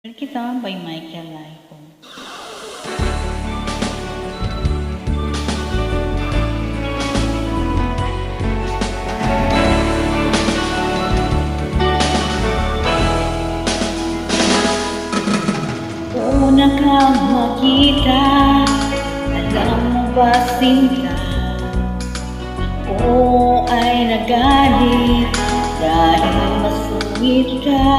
Kita by Michael Laico. Una kang makita, alam mo ba sinta? Ako ay nagalit dahil masungit ka.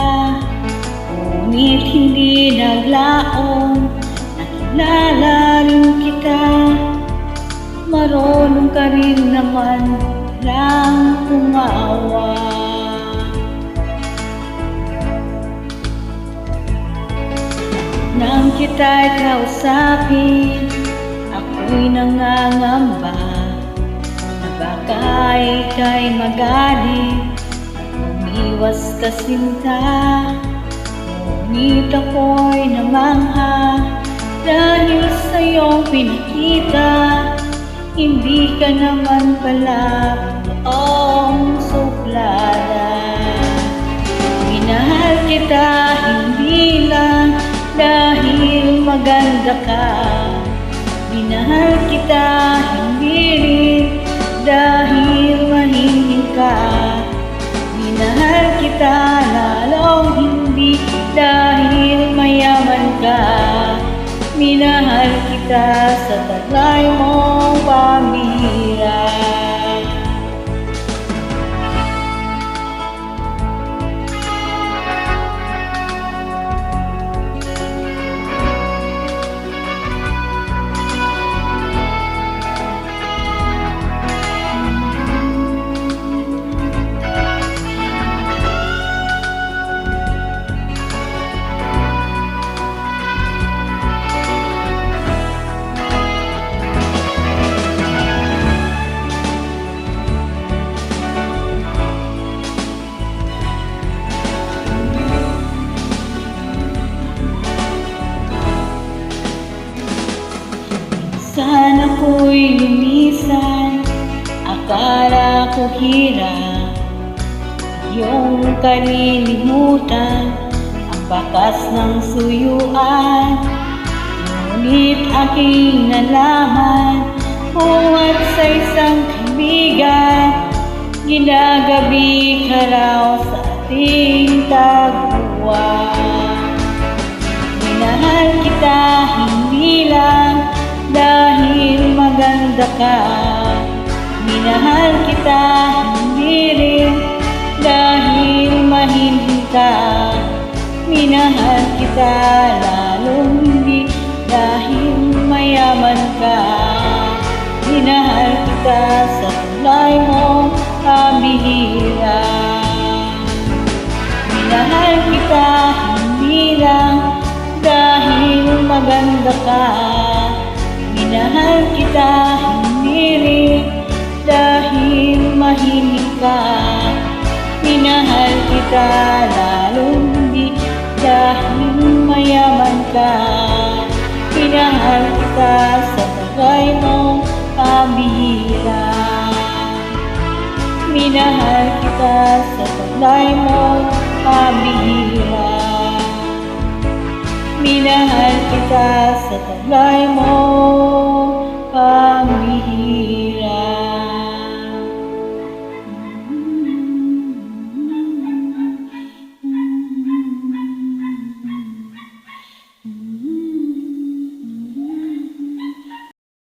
Ngunit hindi naglaon, nakilala rin kita. Marunong ka rin naman lang tumawa. Nang kita'y kausapin, ako'y nangangamba na baka ika'y magalit at umiwas ka sinta. Ngunit ako'y namangha dahil sa iyong pinakita. Hindi ka naman pala toong suplada. Minahal kita hindi lang dahil maganda ka. Minahal kita hindi rin dahil mahilig ka. Minahal kita lalong hindi dahil mayaman ka. Minahal kita sa taglay mong pambihira. Sana ko'y lumisan, akala ko hirap iyong kalilimutan ang bakas ng suyuan. Ngunit aking nalaman buhat sa isang kaibigan, ginagabi ka raw sa ating tagpuan. Minahal kita hindi lang dahil maganda ka. Minahal kita hindi rin dahil mahilig ka. Minahal kita lalong hindi dahil mayaman ka. Minahal kita sa tulay mong pambihira. Minahal kita hindi lang dahil maganda ka. Minahal kita hindi rin dahil mahilig ka. Minahal kita lalong hindi dahil mayaman ka. Minahal kita sa tagay mong pambihira. Minahal kita sa tagay mong pambihira. Minahal kita sa taglay mo pambihira.